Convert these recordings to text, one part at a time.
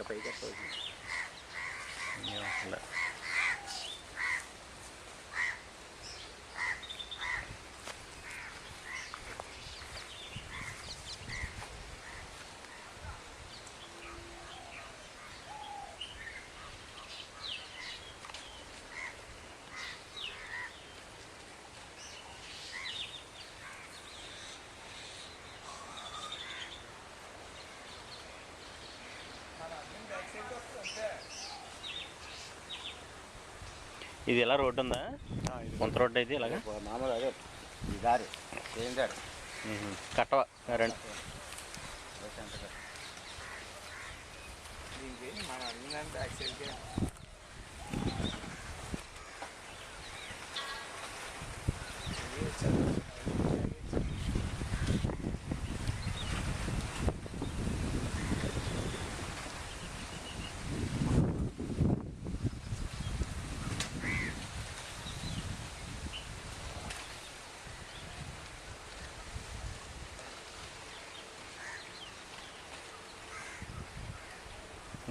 ఇంకా పైకి వస్తుంది. ఇది ఎలా రోడ్డు ఉందా? కొంత రోడ్డు అయితే ఇలాగా మామూలు అదే ఈ దారి ఏం దారి కట్టవ రెండు దీనికి మనం అడిగిందంటే యాక్చువల్గా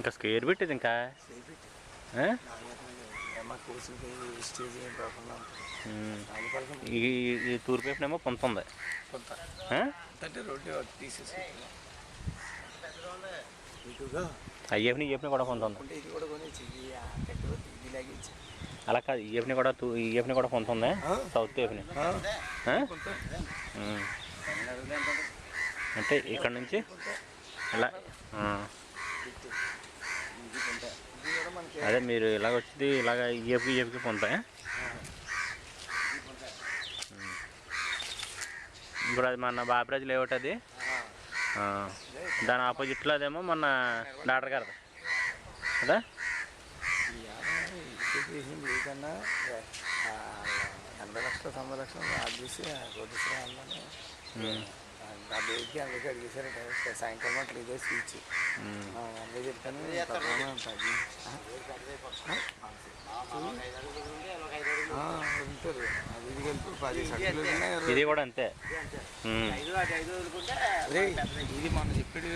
ఇంకా స్క్వేర్ బిట్ ఇది ఇంకా ఈ తూర్పు వైపునేమో పొంత ఉంది. అయ్యేపుని ఈ ఏపుని కూడా పొంత ఉంది. అలా కాదు, ఈ ఏపుని కూడా ఈ ఏపుని కూడా పొంత ఉంది. సౌత్ ఏపుని అంటే ఇక్కడ నుంచి ఇలా అదే మీరు ఇలాగ వచ్చింది ఇలాగ ఏపుకి పొందుతాయి. ఇప్పుడు అది మన బాపిరాజు లేఅవుట్ అది, దాని ఆపోజిట్లో అదేమో మన డాక్టర్ గారు కదా. కన్నా 80 లక్షలు 90 లక్షలు ఆర్టీసీ ఆ డేట్కి అందుకే అడిగేసారు. సాయంకాలం అట్లా ఇదే స్పీచ్ అందుకే చెప్తాను. ఉంటుంది అది ఇది కలిపి 10 సర్కిల్. ఇది కూడా అంతే. ఇది మనం చెప్పాడు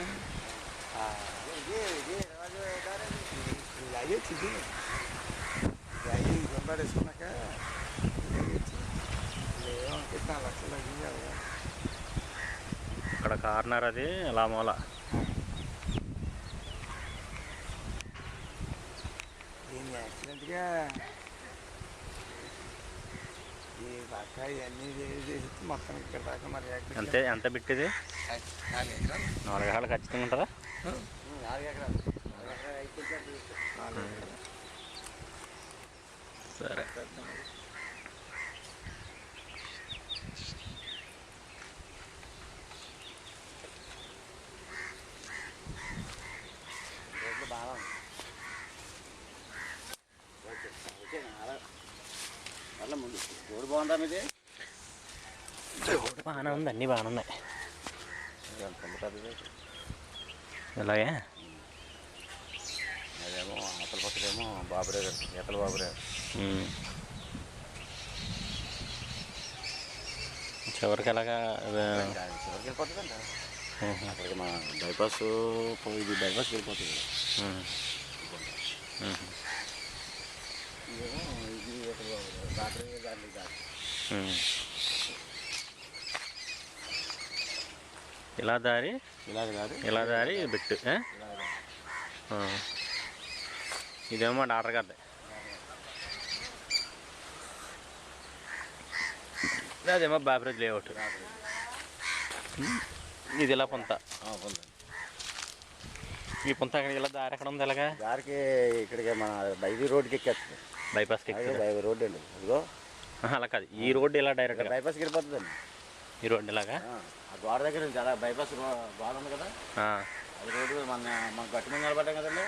ఇలాగే చిది ఇలాగే ఇది పడేసుకున్నాక ఏమంటే 4 లక్షలు అడిగింది కదా. అక్కడ కార్నర్ అది అలా మూల. దీన్ని యాక్సిడెంట్గా ఈ పక్క ఇవన్నీ చేసి మొత్తం ఇక్కడ దాకా మరి అంతే. ఎంత బిట్టిది? 4 ఎకరాలు. 4 ఎకరాలు ఖచ్చితంగా ఉంటుందా? 4 ఎకరాలు. సరే. ముందు రోడ్డు బాగుందా మీది? బాగానే ఉంది, అన్నీ బాగానే ఉన్నాయి. ఇలాగే అదేమో అతల పక్కదేమో బాబురే గారు, ఎతల బాబురే. చివరికి ఎలాగా చివరికి వెళ్ళిపోతుందంట. అక్కడికి మన బైపాస్ ఇది బైపాస్కి వెళ్ళిపోతుంది. ఇలా దారి ఇలా దారి బిట్టు. ఇదేమో డాక్టర్ గారిది. అదేమో బాపిరాజు లేఅవుట్. ఇది ఇలా పొంత. ఈ పొంత అక్కడికి ఇలా దారి ఎక్కడ ఉంది? ఇలాగా దారికి ఇక్కడికి మన బైబీ రోడ్కి ఎక్కేస్తుంది. బైపాస్కి బైబీ రోడ్ అండి. ఇదిగో అలా కాదు, ఈ రోడ్డు ఇలా డైరెక్ట్గా బైపాస్కి వెళ్ళిపోతుందండి. ఈ రోడ్డు ఇలాగా ఆ గోడ దగ్గర నుంచి అలా బైపాస్ గోడ ఉంది కదా, అది రోడ్డు మన గట్టి మీద నిలబడ్డాం కదండి.